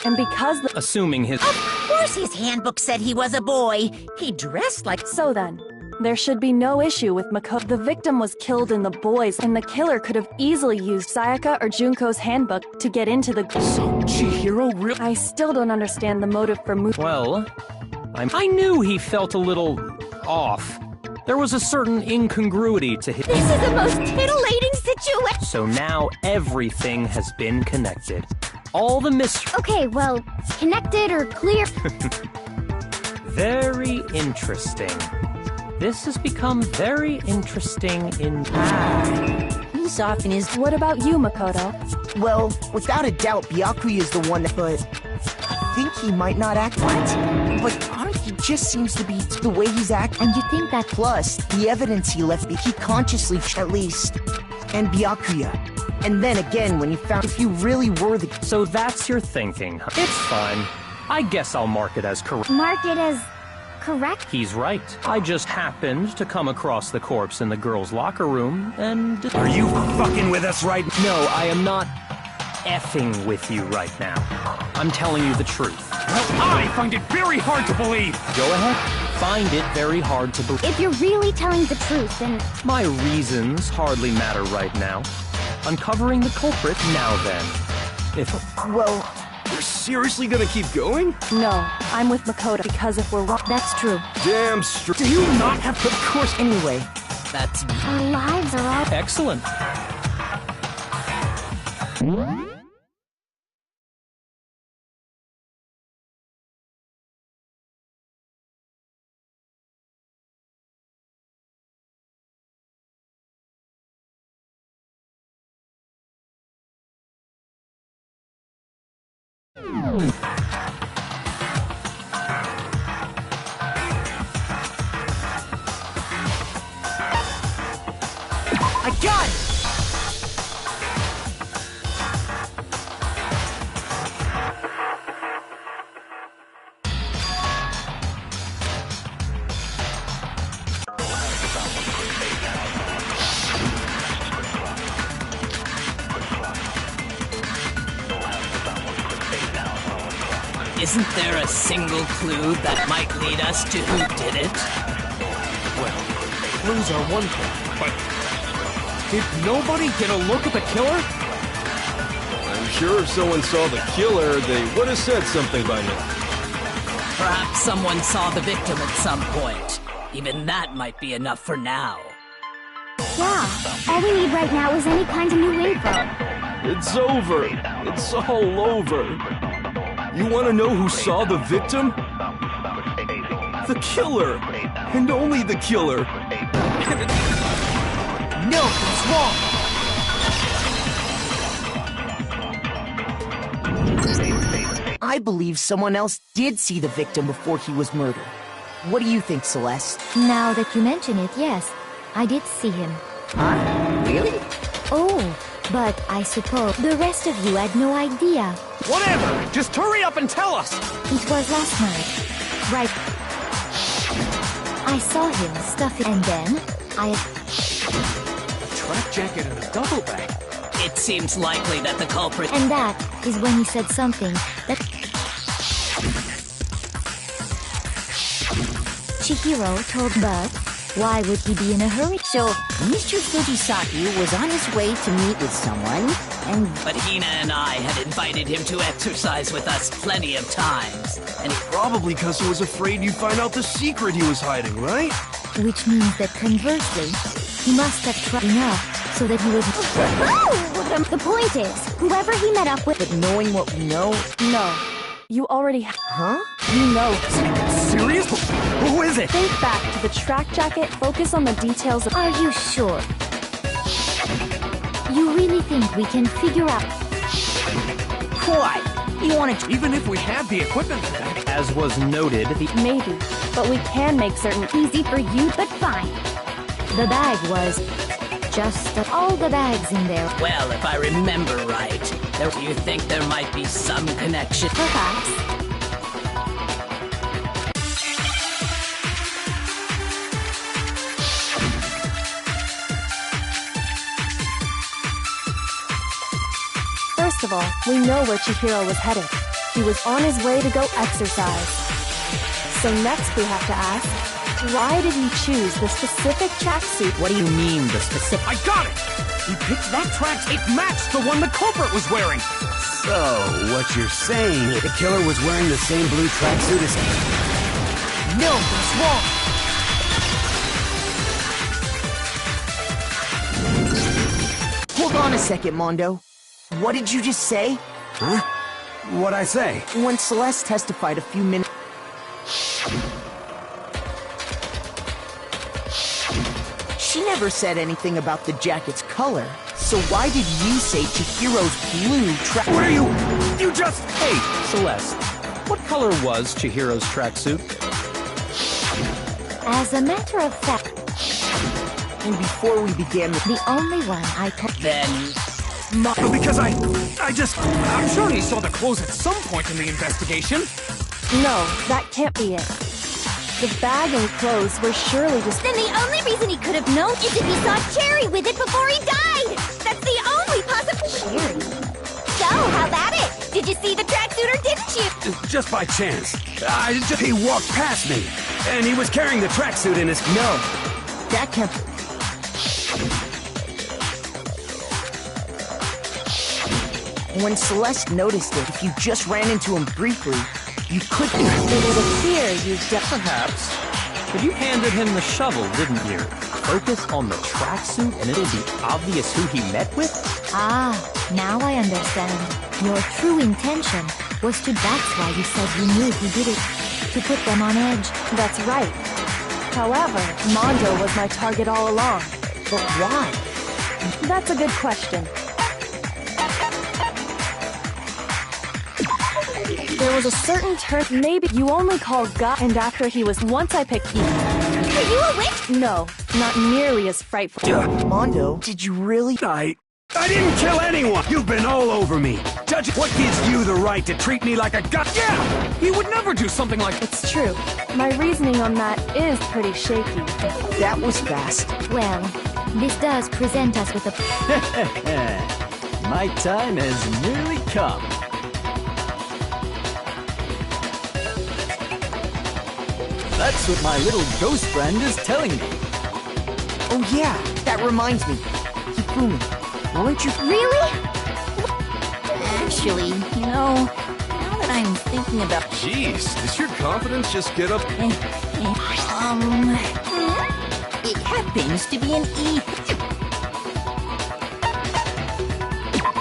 Speaker 3: And because the...
Speaker 10: Assuming his...
Speaker 5: Of course his handbook said he was a boy. He dressed like...
Speaker 3: So then, there should be no issue with Makoto. The victim was killed in the boys, and the killer could have easily used Sayaka or Junko's handbook to get into the...
Speaker 7: So, Chihiro really...
Speaker 3: I still don't understand the motive for
Speaker 10: Well, I knew he felt a little... off. There was a certain incongruity to his...
Speaker 2: This is the most titillating situation!
Speaker 10: So now everything has been connected. All the mystery...
Speaker 2: Okay, well, connected or clear...
Speaker 10: Very interesting. This has become very interesting in...
Speaker 5: He's off in his...
Speaker 3: What about you, Makoto?
Speaker 9: Well, without a doubt, Byakuya is the one that... But I think he might not act... What? But he just seems to be the way he's acting.
Speaker 2: And you think that...
Speaker 9: Plus, the evidence he left, he consciously, at least. And Byakuya. And then again, when you found... If you really were the...
Speaker 10: So that's your thinking, huh? It's fine. I guess I'll mark it as correct.
Speaker 2: Mark it as... correct?
Speaker 10: He's right. I just happened to come across the corpse in the girls' locker room, and...
Speaker 1: Are you fucking with us right now?
Speaker 10: No, I am not effing with you right now. I'm telling you the truth.
Speaker 7: Well, I find it very hard to believe.
Speaker 10: Go ahead. Find it very hard to believe.
Speaker 2: If you're really telling the truth, then...
Speaker 10: My reasons hardly matter right now. Uncovering the culprit now then. If...
Speaker 9: Well...
Speaker 12: You're seriously gonna keep going?
Speaker 3: No, I'm with Makoto, because if we're wrong...
Speaker 2: That's true.
Speaker 12: Damn straight.
Speaker 7: Do you not have to... Of course...
Speaker 9: Anyway...
Speaker 6: That's...
Speaker 2: Our lives are all...
Speaker 10: Excellent.
Speaker 9: I got it!
Speaker 6: Isn't there a single clue that might lead us to who did it?
Speaker 7: Well, clues are one thing, but... Did nobody get a look at the killer?
Speaker 12: I'm sure if someone saw the killer, they would have said something by now.
Speaker 6: Perhaps someone saw the victim at some point. Even that might be enough for now.
Speaker 2: Yeah, all we need right now is any kind of new info.
Speaker 12: It's over. It's all over. You want to know who saw the victim? The killer! And only the killer!
Speaker 9: No, it's wrong! I believe someone else did see the victim before he was murdered. What do you think, Celeste?
Speaker 2: Now that you mention it, yes, I did see him.
Speaker 9: Really?
Speaker 2: Oh, but I suppose the rest of you had no idea.
Speaker 7: Whatever! Just hurry up and tell us!
Speaker 2: It was last night. Right. I saw him stuff it, and then
Speaker 7: A track jacket and a duffel bag.
Speaker 6: It seems likely that the culprit...
Speaker 2: And that is when he said something that... Chihiro told Bud. Why would he be in a hurry?
Speaker 5: So, Mr. Fujisaki was on his way to meet with someone, and...
Speaker 6: But Hina and I had invited him to exercise with us plenty of times, and he...
Speaker 12: Probably because he was afraid you'd find out the secret he was hiding, right?
Speaker 2: Which means that conversely, he must have tried enough so that he would... Oh! The point is, whoever he met up with...
Speaker 9: But knowing what we know...
Speaker 3: No. You already
Speaker 9: Huh?
Speaker 3: You know.
Speaker 7: Serious? Who is it?
Speaker 3: Think back to the track jacket, focus on the details of...
Speaker 2: Are you sure? You really think we can figure out...
Speaker 5: What? You want to...
Speaker 7: Even if we had the equipment for that.
Speaker 10: As was noted, the
Speaker 3: Maybe, but we can make certain...
Speaker 2: Easy for you, but fine. The bag was... just all the bags in there.
Speaker 6: Well, if I remember right, do you think there might be some connection?
Speaker 2: Perhaps.
Speaker 3: First of all, we know where Chihiro was headed. He was on his way to go exercise. So next we have to ask, why did he choose the specific tracksuit?
Speaker 6: What do you mean, the specific...
Speaker 7: I got it! He picked that track. It matched the one the culprit was wearing.
Speaker 1: So, what you're saying, the killer was wearing the same blue tracksuit as...
Speaker 9: No, that's wrong! Hold on a second, Mondo. What did you just say?
Speaker 1: Huh? What'd I say?
Speaker 9: When Celeste testified a few minutes... She never said anything about the jacket's color. So why did you say Chihiro's blue track...
Speaker 1: Where are you? You just...
Speaker 10: Hey, Celeste, what color was Chihiro's tracksuit?
Speaker 2: As a matter of fact,
Speaker 9: And before we began with...
Speaker 2: the only one I told...
Speaker 6: Then...
Speaker 1: Because I just...
Speaker 7: I'm sure he saw the clothes at some point in the investigation.
Speaker 3: No, that can't be it. The bag and clothes were surely just...
Speaker 2: Then the only reason he could have known is if he saw Cherry with it before he died! That's the only possible... Cherry? So, how about it? Did you see the tracksuit or didn't you?
Speaker 1: Just by chance. He walked past me, and he was carrying the tracksuit in his...
Speaker 9: No, that can't... When Celeste noticed it, if you just ran into him briefly, you could...
Speaker 3: It would appear you've done...
Speaker 10: Perhaps. But you handed him the shovel, didn't you? Focus on the tracksuit and it'll be obvious who he met with?
Speaker 2: Ah, now I understand. Your true intention was to... That's why you said you knew he did it. To put them on edge.
Speaker 3: That's right. However, Mondo was my target all along.
Speaker 9: But why?
Speaker 3: That's a good question. There was a certain turn. Maybe you only called God, and after he was... Once I picked you.
Speaker 2: Are you a witch?
Speaker 3: No, not nearly as frightful.
Speaker 9: Mondo, did you really...
Speaker 1: I didn't kill anyone! You've been all over me! Judge, what gives you the right to treat me like a god?
Speaker 7: Yeah! He would never do something like...
Speaker 3: It's true. My reasoning on that is pretty shaky.
Speaker 9: That was fast.
Speaker 2: Well, this does present us with a...
Speaker 13: My time has nearly come. That's what my little ghost friend is telling me.
Speaker 9: Oh yeah, that reminds me. Hifumi, weren't you...
Speaker 5: Really? Actually, you know, now that I'm thinking about...
Speaker 12: Jeez, does your confidence just get up?
Speaker 5: It happens to be an E.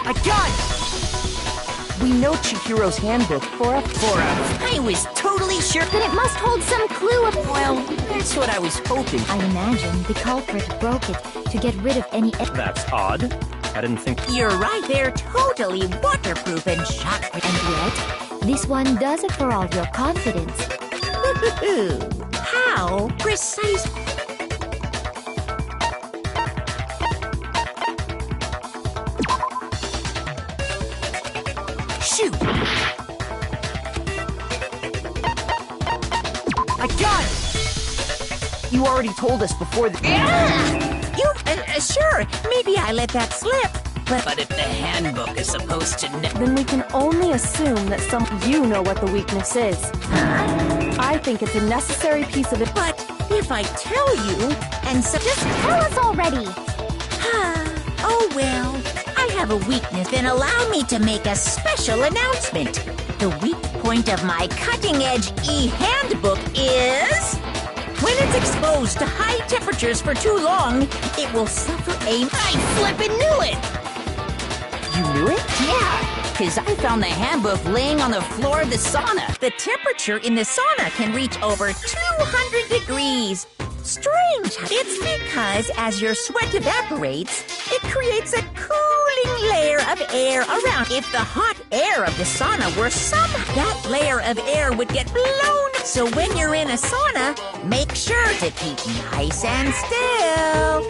Speaker 9: I got it! We know Chihiro's handbook for a...
Speaker 5: I was totally sure.
Speaker 2: Then it must hold some clue of...
Speaker 5: Well, that's what I was hoping.
Speaker 2: I imagine the culprit broke it to get rid of any...
Speaker 10: That's odd. I didn't think...
Speaker 5: You're right, they're totally waterproof and shockproof.
Speaker 2: And yet, this one does it for all your confidence.
Speaker 5: How precise...
Speaker 9: Shoot! I got it! You already told us before the...
Speaker 5: Sure, maybe I let that slip.
Speaker 6: But if the handbook is supposed to know...
Speaker 3: Then we can only assume that you know what the weakness is. I think it's a necessary piece of it.
Speaker 5: But if I tell you, and so...
Speaker 2: Just tell us already!
Speaker 5: Oh well, I have a weakness. Then allow me to make a special announcement. The weak point of my cutting-edge e-handbook is... When it's exposed to high temperatures for too long, it will suffer a...
Speaker 6: I flippin' knew it!
Speaker 9: You knew it?
Speaker 6: Yeah, because I found the handbook laying on the floor of the sauna.
Speaker 5: The temperature in the sauna can reach over 200 degrees. Strange. It's because as your sweat evaporates, it creates a cooling layer of air around. If the hot air of the sauna were that layer of air would get blown. So when you're in a sauna, make sure to keep nice and still.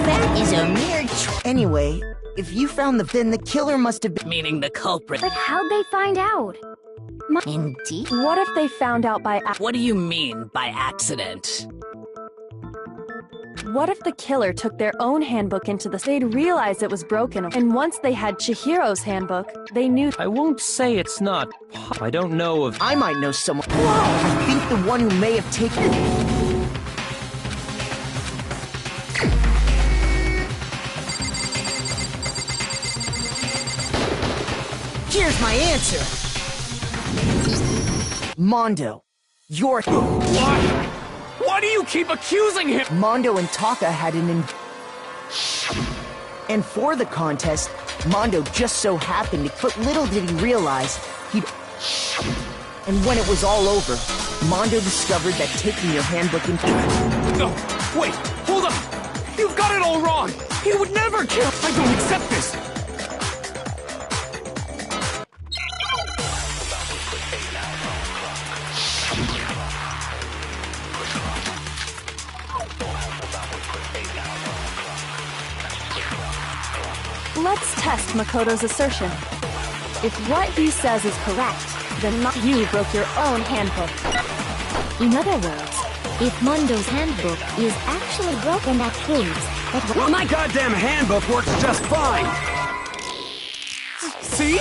Speaker 5: That is a mere...
Speaker 9: Anyway, if you found then the killer must have been...
Speaker 6: Meaning the culprit.
Speaker 2: But how'd they find out?
Speaker 5: Indeed.
Speaker 3: What if they found out by...
Speaker 6: What do you mean by accident?
Speaker 3: What if the killer took their own handbook into the... They'd realize it was broken, and once they had Chihiro's handbook, they knew...
Speaker 10: I won't say it's not... I don't know if...
Speaker 9: I might know someone... Whoa! I think the one who may have taken... Here's my answer! Mondo, you're...
Speaker 7: Why? Why do you keep accusing him?
Speaker 9: Mondo and Taka had And for the contest, Mondo just so happened to... But little did he realize, he'd... And when it was all over, Mondo discovered that taking your handbook in...
Speaker 7: No, wait, hold up! You've got it all wrong! He would never kill... I don't accept this!
Speaker 3: Let's test Makoto's assertion. If what he says is correct, then not you broke your own handbook.
Speaker 2: In other words, if Mondo's handbook is actually broken, that proves that...
Speaker 1: Well, my goddamn handbook works just fine!
Speaker 7: See?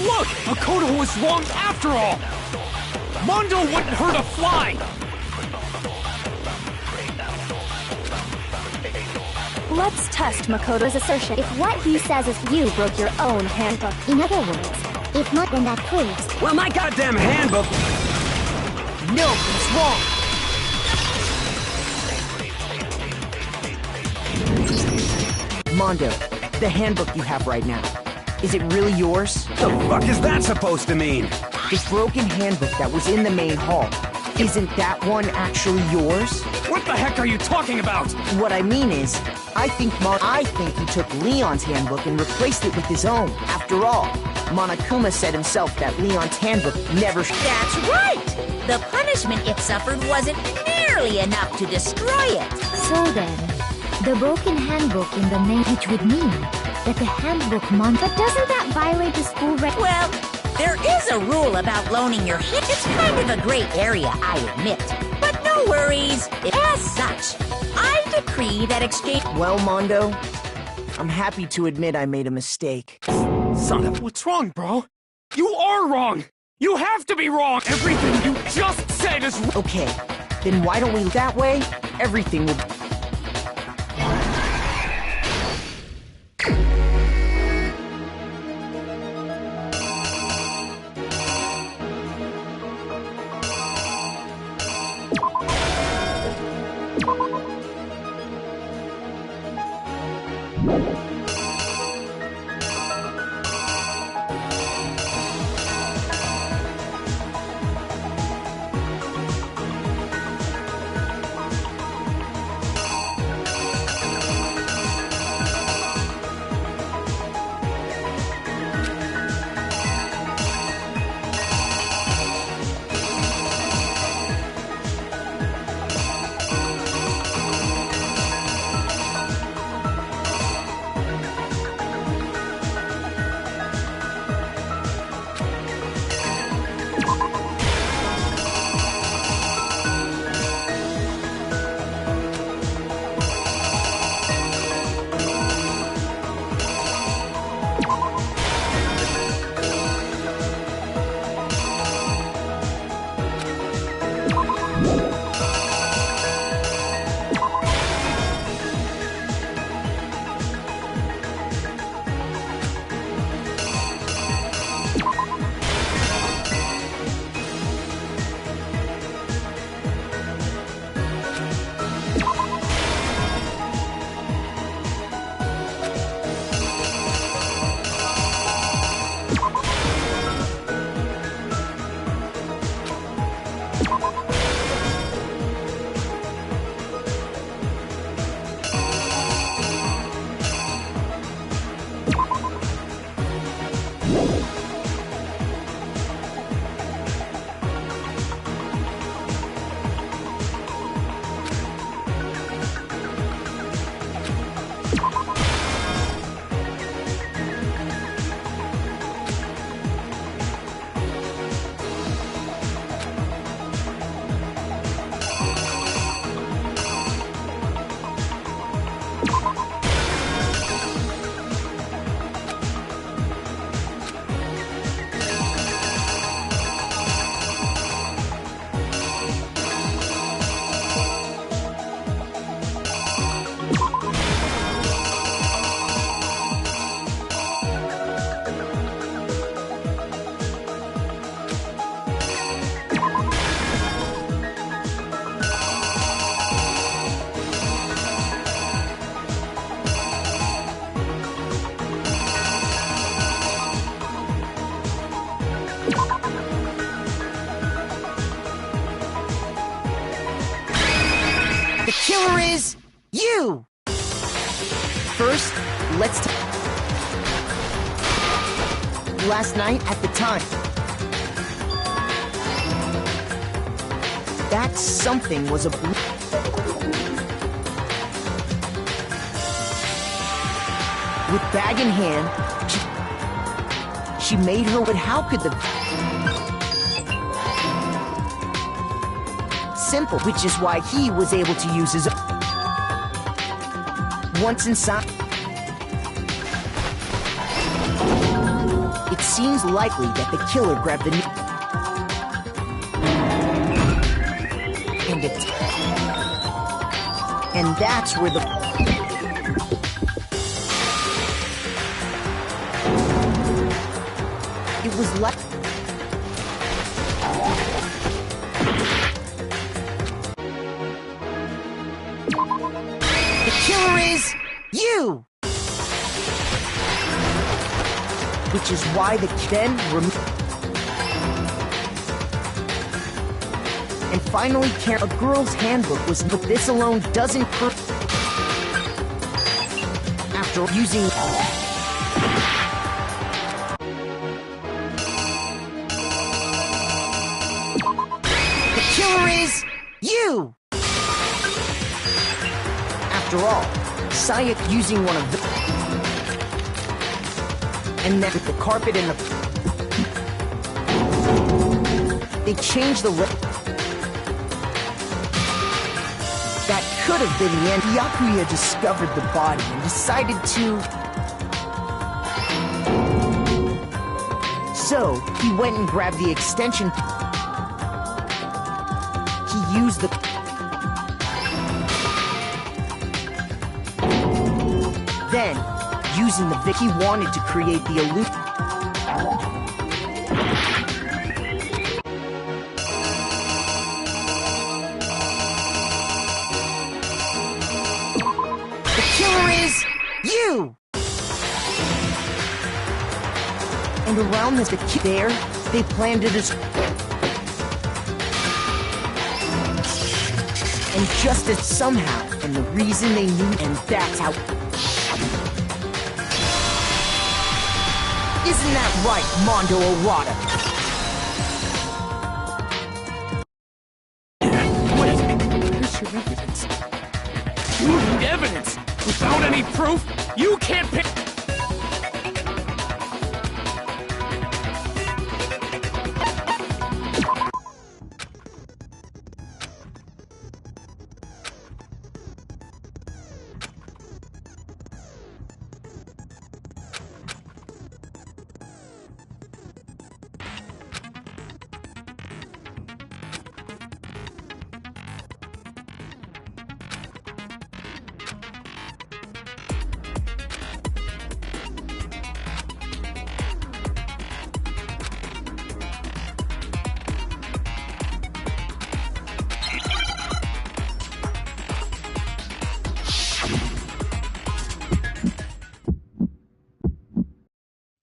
Speaker 7: Look! Makoto was wrong after all! Mondo wouldn't hurt a fly!
Speaker 3: Let's test Makoto's assertion.
Speaker 2: If what he says is
Speaker 3: you broke your own handbook.
Speaker 2: In other words, if not, then that proves...
Speaker 1: Well, my goddamn handbook...
Speaker 9: No, he's wrong! Mondo, the handbook you have right now, is it really yours?
Speaker 1: The fuck is that supposed to mean?
Speaker 9: The broken handbook that was in the main hall, isn't that one actually yours?
Speaker 7: What the heck are you talking about?
Speaker 9: What I mean is, I think he took Leon's handbook and replaced it with his own. After all, Monokuma said himself that Leon's handbook never...
Speaker 5: That's right! The punishment it suffered wasn't nearly enough to destroy it.
Speaker 2: So then, the broken handbook in the main, which would mean that the handbook But doesn't that violate the school
Speaker 5: Well, there is a rule about loaning your hit. It's kind of a gray area, I admit. But no worries. As such, I decree that exchange...
Speaker 9: Well, Mondo, I'm happy to admit I made a mistake.
Speaker 7: Son of... What's wrong, bro? You are wrong! You have to be wrong! Everything you just said is...
Speaker 9: Okay, then why don't we... That way, everything will... The killer is you! First, let's last night at the time. That something was a with bag in hand, she made her, but how could the simple, which is why he was able to use his once inside. It seems likely that the killer grabbed the and that's where the it was like the killer is you, which is why the then and finally, a girl's handbook was, but this alone doesn't prove. After using the killer is you. After all, Sayak using one of the and then with the carpet and the they changed the that could have been the end. Yakuya discovered the body and decided to... So, he went and grabbed the extension. He used the... Then, using the Vic, he wanted to create the illusion. You! And around this there, they planned it as... And just as somehow, and the reason they knew, and that's how... Isn't that right, Mondo Arata?
Speaker 7: Wait, where's your evidence? You need evidence! Without any proof, you can't pick...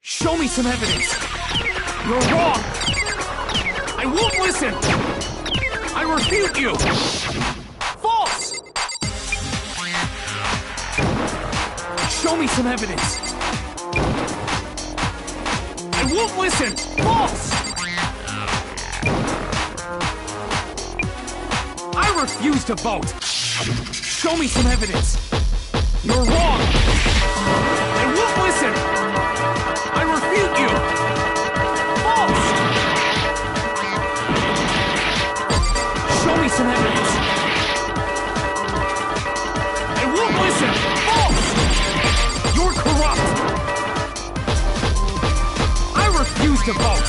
Speaker 7: Show me some evidence! You're wrong! I won't listen! I refute you! False! Show me some evidence! I won't listen! False! I refuse to vote! Show me some evidence! You're wrong! I won't listen! I refute you! False! Show me some evidence! I won't listen! False! You're corrupt! I refuse to vote!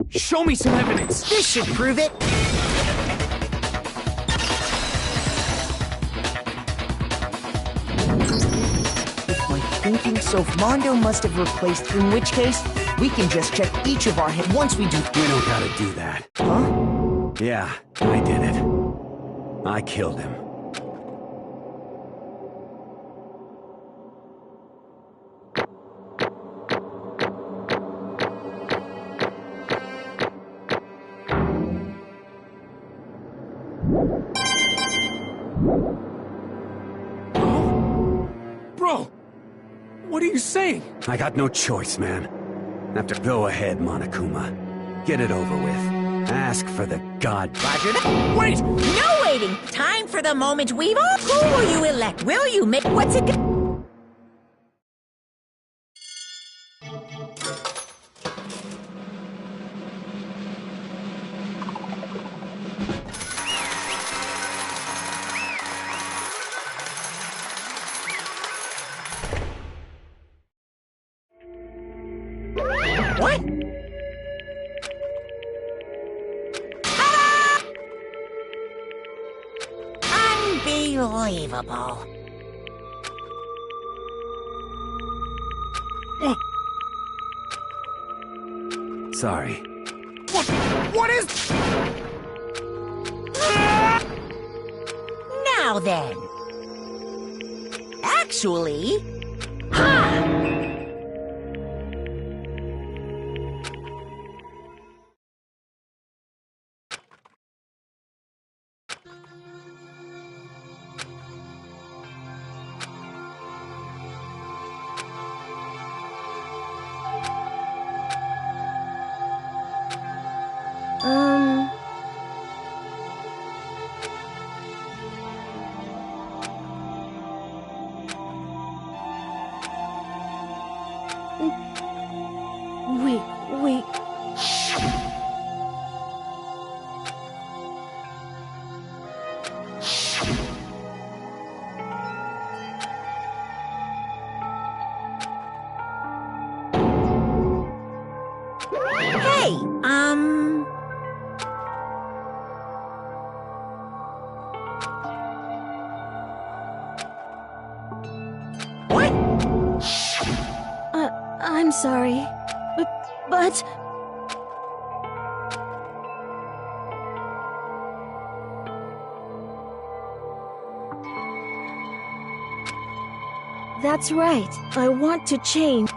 Speaker 7: Show me some evidence!
Speaker 9: This should prove it! Thinking so Mondo must have replaced, in which case, we can just check each of our heads once we do...
Speaker 1: We know how to do that.
Speaker 9: Huh?
Speaker 1: Yeah, I did it. I killed him.
Speaker 7: Bro! What are you saying?
Speaker 1: I got no choice, man. After go ahead, Monokuma. Get it over with. Ask for the god.
Speaker 5: Roger that.
Speaker 7: Wait!
Speaker 5: No waiting! Time for the moment we've all... Who will you elect? Will you make... What's it... What? Unbelievable.
Speaker 1: Sorry.
Speaker 7: What is...
Speaker 5: Now then. Actually... Ha!
Speaker 3: Wait.
Speaker 5: Hey, What?
Speaker 3: I'm sorry. But... That's right. I want to change.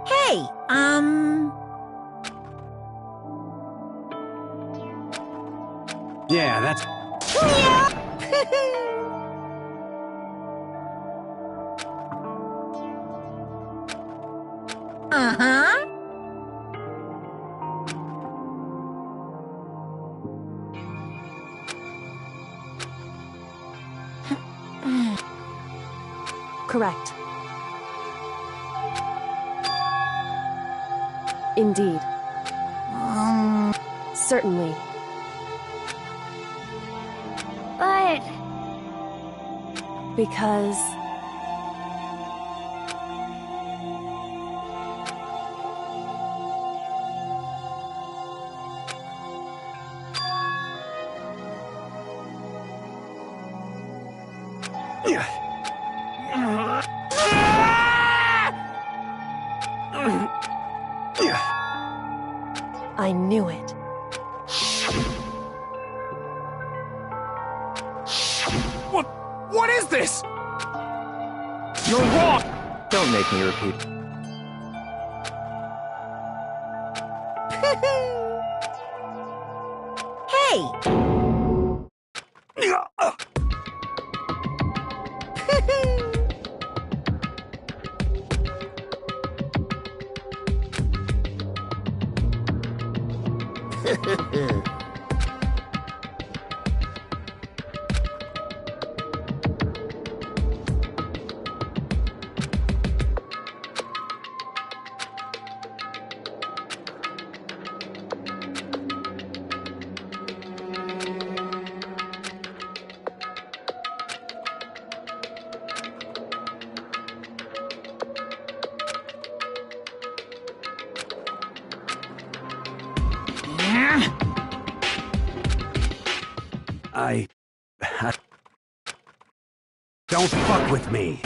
Speaker 5: Hey,
Speaker 1: Yeah, that's...
Speaker 5: Uh-huh.
Speaker 3: Correct. Indeed. Certainly.
Speaker 2: But...
Speaker 3: Because... I knew it.
Speaker 7: What is this? You're wrong!
Speaker 10: Don't make me repeat.
Speaker 5: Hey!
Speaker 1: Don't fuck with me.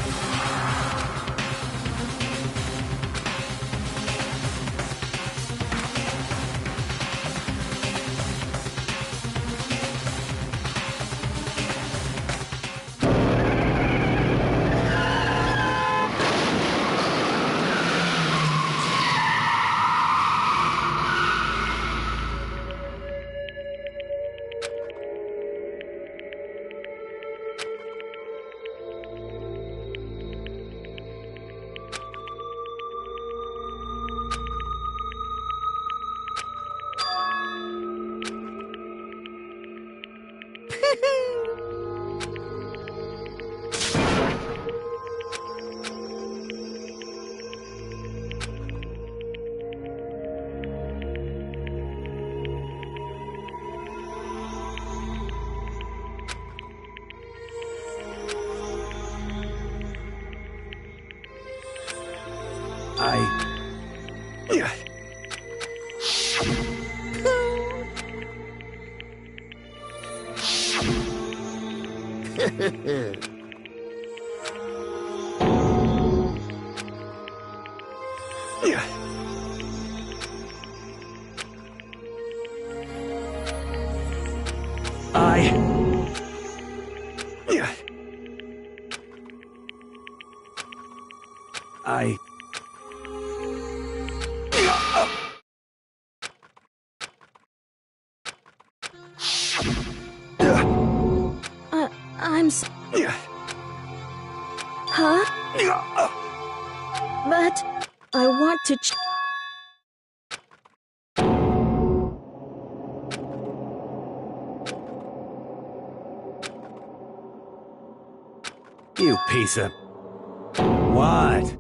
Speaker 3: I'm Huh? But I want to
Speaker 1: You piece of... What?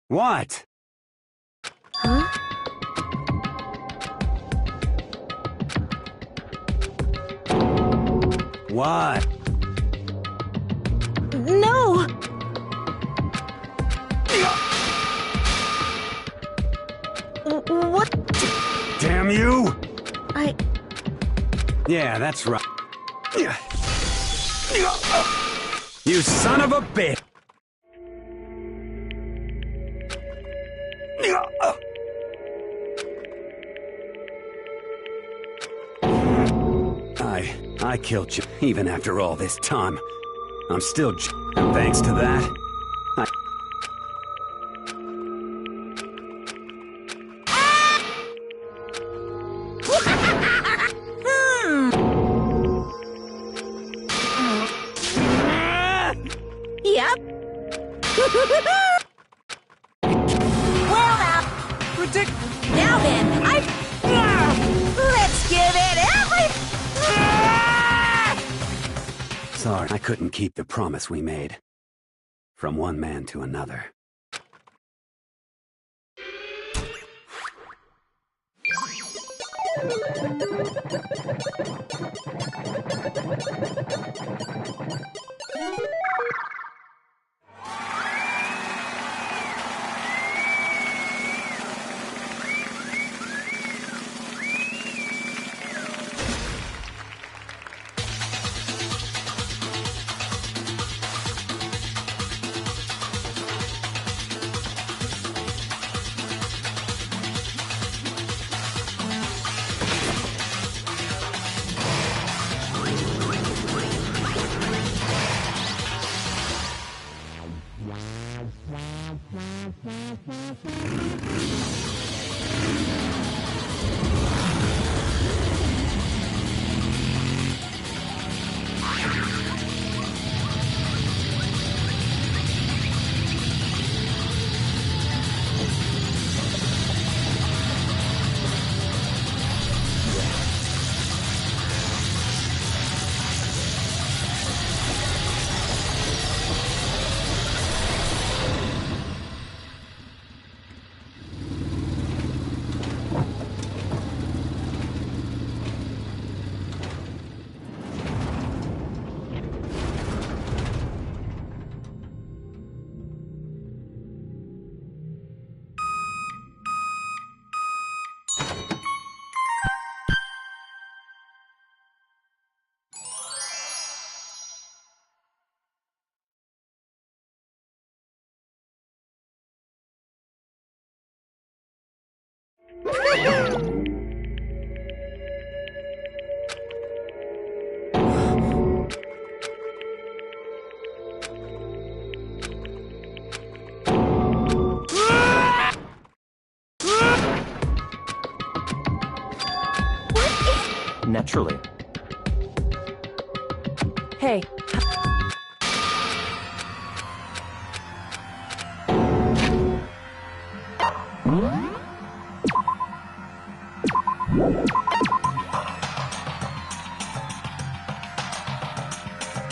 Speaker 1: What?
Speaker 3: Huh?
Speaker 1: What?
Speaker 3: No! What?
Speaker 1: Damn you!
Speaker 3: Yeah,
Speaker 1: that's right. You son of a bitch! I killed you, even after all this time. I'm still and thanks to that,
Speaker 5: Yep. Well now. Now then, let's give it
Speaker 1: sorry, I couldn't keep the promise we made. From one man to another.
Speaker 10: Naturally.
Speaker 3: Hey.